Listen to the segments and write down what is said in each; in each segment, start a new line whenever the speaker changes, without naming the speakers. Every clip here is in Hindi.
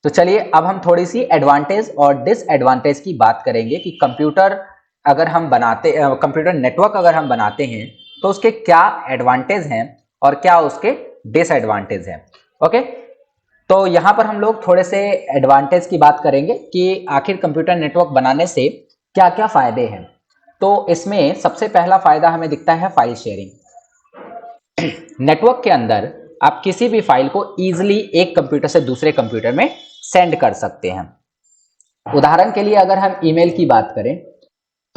तो चलिए अब हम थोड़ी सी एडवांटेज और डिसएडवांटेज की बात करेंगे कि कंप्यूटर नेटवर्क अगर हम बनाते हैं तो उसके क्या एडवांटेज हैं और क्या उसके डिसएडवांटेज हैं। ओके, तो यहां पर हम लोग थोड़े से एडवांटेज की बात करेंगे कि आखिर कंप्यूटर नेटवर्क बनाने से क्या क्या फायदे हैं। तो इसमें सबसे पहला फायदा हमें दिखता है फाइल शेयरिंग। नेटवर्क के अंदर आप किसी भी फाइल को इजीली एक कंप्यूटर से दूसरे कंप्यूटर में सेंड कर सकते हैं। उदाहरण के लिए अगर हम ईमेल की बात करें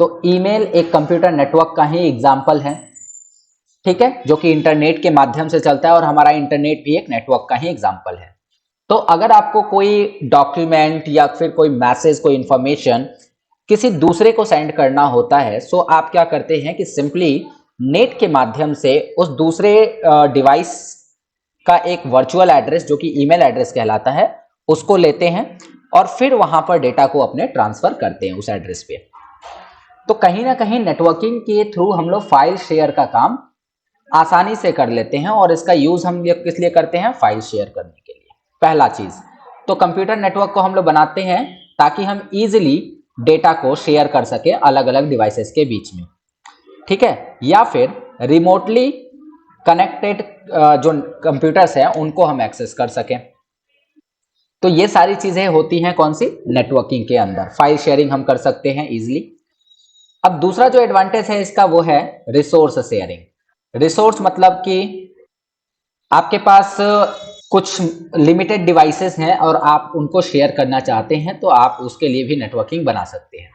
तो ईमेल एक कंप्यूटर नेटवर्क का ही एग्जाम्पल है, ठीक है, जो कि इंटरनेट के माध्यम से चलता है और हमारा इंटरनेट भी एक नेटवर्क का ही एग्जाम्पल है। तो अगर आपको कोई डॉक्यूमेंट या फिर कोई मैसेज, कोई इंफॉर्मेशन किसी दूसरे को सेंड करना होता है, सो आप क्या करते हैं कि सिंपली नेट के माध्यम से उस दूसरे डिवाइस का एक वर्चुअल एड्रेस जो कि ईमेल एड्रेस कहलाता है उसको लेते हैं और फिर वहां पर डेटा को अपने ट्रांसफर करते हैं उस एड्रेस पे। तो कहीं ना कहीं नेटवर्किंग के थ्रू हम लोग फाइल शेयर का काम आसानी से कर लेते हैं और इसका यूज हम किस लिए करते हैं, फाइल शेयर करने के लिए। पहला चीज तो कंप्यूटर नेटवर्क को हम लोग बनाते हैं ताकि हम इजीली डेटा को शेयर कर सके अलग अलग डिवाइसेस के बीच में, ठीक है, या फिर रिमोटली कनेक्टेड जो कंप्यूटर्स हैं उनको हम एक्सेस कर सकें। तो ये सारी चीजें होती हैं कौन सी, नेटवर्किंग के अंदर। फाइल शेयरिंग हम कर सकते हैं इजीली। अब दूसरा जो एडवांटेज है इसका वो है रिसोर्स शेयरिंग। रिसोर्स मतलब कि आपके पास कुछ लिमिटेड डिवाइसेस हैं और आप उनको शेयर करना चाहते हैं तो आप उसके लिए भी नेटवर्किंग बना सकते हैं।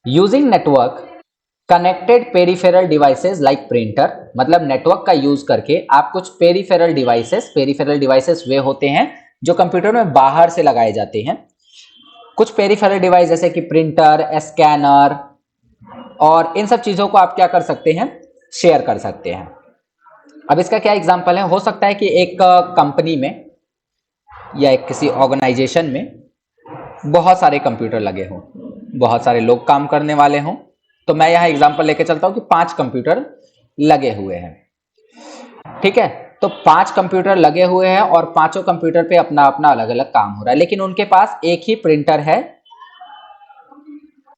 Using network connected peripheral devices like printer, मतलब नेटवर्क का यूज करके आप कुछ पेरिफेरल डिवाइसेस वे होते हैं जो कंप्यूटर में बाहर से लगाए जाते हैं। कुछ पेरिफेरल डिवाइस जैसे कि प्रिंटर, स्कैनर और इन सब चीजों को आप क्या कर सकते हैं, शेयर कर सकते हैं। अब इसका क्या एग्जांपल है, हो सकता है कि एक कंपनी में या एक किसी ऑर्गेनाइजेशन में बहुत सारे कंप्यूटर लगे हों, बहुत सारे लोग काम करने वाले हों। तो मैं यहां एग्जांपल लेके चलता हूं कि 5 कंप्यूटर लगे हुए हैं, ठीक है। तो 5 कंप्यूटर लगे हुए हैं और पांचों कंप्यूटर पे अपना अपना अलग अलग काम हो रहा है, लेकिन उनके पास एक ही प्रिंटर है।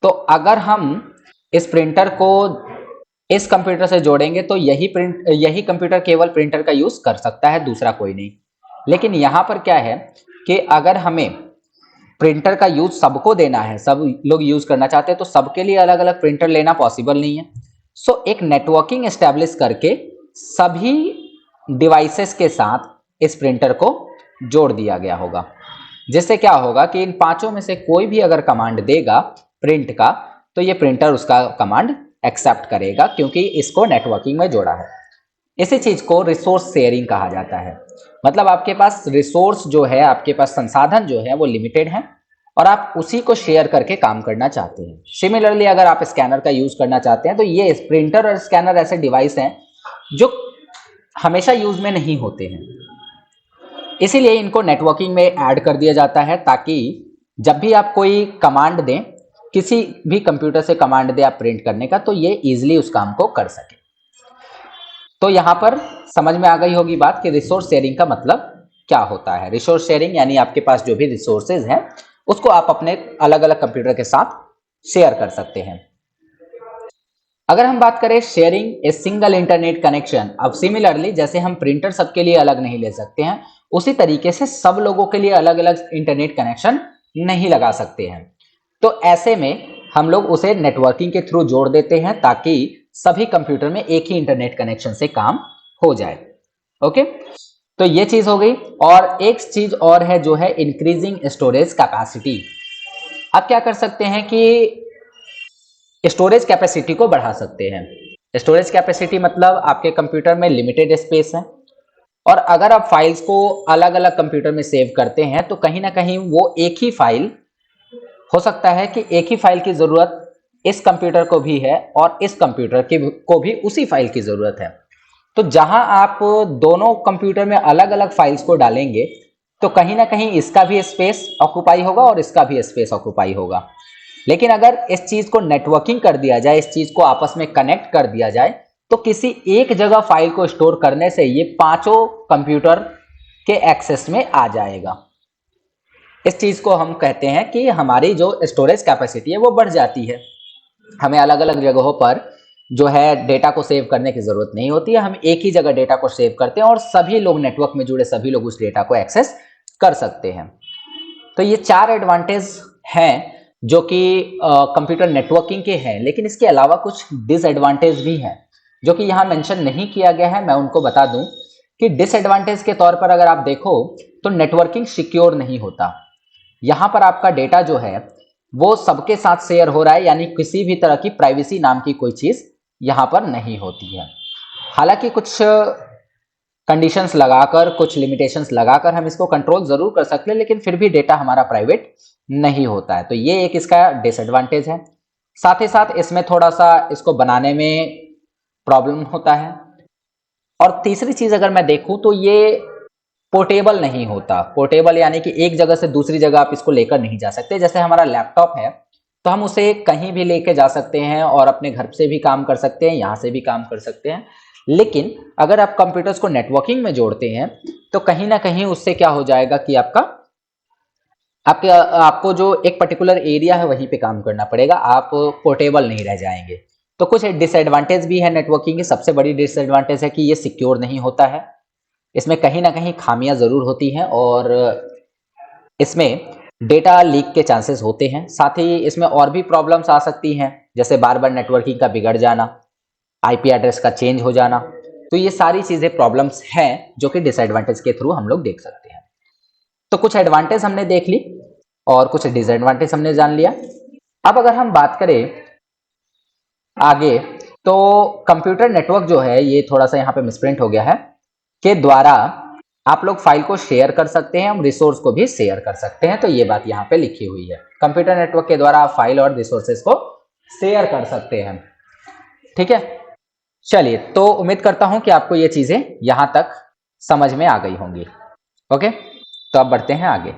तो अगर हम इस प्रिंटर को इस कंप्यूटर से जोड़ेंगे तो यही कंप्यूटर केवल प्रिंटर का यूज कर सकता है, दूसरा कोई नहीं। लेकिन यहां पर क्या है कि अगर हमें प्रिंटर का यूज सबको देना है, सब लोग यूज करना चाहते हैं, तो सबके लिए अलग अलग प्रिंटर लेना पॉसिबल नहीं है। सो एक नेटवर्किंग एस्टेब्लिश करके सभी डिवाइसेस के साथ इस प्रिंटर को जोड़ दिया गया होगा, जिससे क्या होगा कि इन पांचों में से कोई भी अगर कमांड देगा प्रिंट का तो ये प्रिंटर उसका कमांड एक्सेप्ट करेगा क्योंकि इसको नेटवर्किंग में जोड़ा है। इसी चीज को रिसोर्स शेयरिंग कहा जाता है। मतलब आपके पास रिसोर्स जो है, आपके पास संसाधन जो है वो लिमिटेड है और आप उसी को शेयर करके काम करना चाहते हैं। सिमिलरली अगर आप स्कैनर का यूज करना चाहते हैं तो ये प्रिंटर और स्कैनर ऐसे डिवाइस हैं जो हमेशा यूज में नहीं होते हैं, इसीलिए इनको नेटवर्किंग में ऐड कर दिया जाता है ताकि जब भी आप कोई कमांड दें, किसी भी कंप्यूटर से कमांड दें आप प्रिंट करने का, तो ये इजीली उस काम को कर सके। तो यहां पर समझ में आ गई होगी बात कि रिसोर्स शेयरिंग का मतलब क्या होता है। रिसोर्स शेयरिंग यानी आपके पास जो भी रिसोर्सेज हैं उसको आप अपने अलग अलग कंप्यूटर के साथ शेयर कर सकते हैं। अगर हम बात करें sharing a single internet connection, अब सिमिलरली जैसे हम प्रिंटर सबके लिए अलग नहीं ले सकते हैं, उसी तरीके से सब लोगों के लिए अलग अलग इंटरनेट कनेक्शन नहीं लगा सकते हैं। तो ऐसे में हम लोग उसे नेटवर्किंग के थ्रू जोड़ देते हैं ताकि सभी कंप्यूटर में एक ही इंटरनेट कनेक्शन से काम हो जाए। ओके, तो ये चीज हो गई। और एक चीज और है जो है इंक्रीजिंग स्टोरेज कैपेसिटी। आप क्या कर सकते हैं कि स्टोरेज कैपेसिटी को बढ़ा सकते हैं। स्टोरेज कैपेसिटी मतलब आपके कंप्यूटर में लिमिटेड स्पेस है और अगर आप फाइल्स को अलग अलग कंप्यूटर में सेव करते हैं तो कहीं ना कहीं वो एक ही फाइल हो सकता है कि एक ही फाइल की जरूरत इस कंप्यूटर को भी है और इस कंप्यूटर को भी उसी फाइल की जरूरत है। तो जहां आप दोनों कंप्यूटर में अलग अलग फाइल्स को डालेंगे तो कहीं ना कहीं इसका भी स्पेस ऑक्युपाई होगा और इसका भी स्पेस ऑक्युपाई होगा। लेकिन अगर इस चीज को नेटवर्किंग कर दिया जाए, इस चीज को आपस में कनेक्ट कर दिया जाए, तो किसी एक जगह फाइल को स्टोर करने से ये पांचों कंप्यूटर के एक्सेस में आ जाएगा। इस चीज को हम कहते हैं कि हमारी जो स्टोरेज कैपेसिटी है वो बढ़ जाती है। हमें अलग अलग जगहों पर जो है डेटा को सेव करने की जरूरत नहीं होती है, हम एक ही जगह डेटा को सेव करते हैं और सभी लोग, नेटवर्क में जुड़े सभी लोग उस डेटा को एक्सेस कर सकते हैं। तो ये 4 एडवांटेज हैं जो कि कंप्यूटर नेटवर्किंग के हैं, लेकिन इसके अलावा कुछ डिसएडवांटेज भी हैं जो कि यहाँ मेंशन नहीं किया गया है। मैं उनको बता दूं कि डिसएडवांटेज के तौर पर अगर आप देखो तो नेटवर्किंग सिक्योर नहीं होता। यहाँ पर आपका डेटा जो है वो सबके साथ शेयर हो रहा है, यानी किसी भी तरह की प्राइवेसी नाम की कोई चीज यहाँ पर नहीं होती है। हालांकि कुछ कंडीशंस लगाकर, कुछ लिमिटेशंस लगाकर हम इसको कंट्रोल जरूर कर सकते हैं, लेकिन फिर भी डेटा हमारा प्राइवेट नहीं होता है। तो ये एक इसका डिसएडवांटेज है। साथ ही साथ इसमें थोड़ा सा इसको बनाने में प्रॉब्लम होता है। और तीसरी चीज अगर मैं देखूं तो ये पोर्टेबल नहीं होता। पोर्टेबल यानी कि एक जगह से दूसरी जगह आप इसको लेकर नहीं जा सकते। जैसे हमारा लैपटॉप है तो हम उसे कहीं भी लेके जा सकते हैं और अपने घर से भी काम कर सकते हैं, यहाँ से भी काम कर सकते हैं। लेकिन अगर आप कंप्यूटर्स को नेटवर्किंग में जोड़ते हैं तो कहीं ना कहीं उससे क्या हो जाएगा कि आपको जो एक पर्टिकुलर एरिया है वहीं पे काम करना पड़ेगा, आप पोर्टेबल नहीं रह जाएंगे। तो कुछ डिसएडवांटेज भी है नेटवर्किंग की। सबसे बड़ी डिसएडवांटेज है कि ये सिक्योर नहीं होता है, इसमें कहीं ना कहीं खामियां जरूर होती हैं और इसमें डेटा लीक के चांसेस होते हैं। साथ ही इसमें और भी प्रॉब्लम्स आ सकती हैं, जैसे बार बार नेटवर्किंग का बिगड़ जाना, आईपी एड्रेस का चेंज हो जाना। तो ये सारी चीजें प्रॉब्लम्स हैं जो कि डिसएडवांटेज के थ्रू हम लोग देख सकते हैं। तो कुछ एडवांटेज हमने देख ली और कुछ डिसएडवांटेज हमने जान लिया। अब अगर हम बात करें आगे, तो कंप्यूटर नेटवर्क जो है ये थोड़ा सा यहाँ पे मिसप्रिंट हो गया है, के द्वारा आप लोग फाइल को शेयर कर सकते हैं, हम रिसोर्स को भी शेयर कर सकते हैं। तो ये बात यहाँ पे लिखी हुई है, कंप्यूटर नेटवर्क के द्वारा आप फाइल और रिसोर्सेज को शेयर कर सकते हैं। ठीक है, चलिए, तो उम्मीद करता हूं कि आपको ये चीजें यहां तक समझ में आ गई होंगी। ओके, तो अब बढ़ते हैं आगे।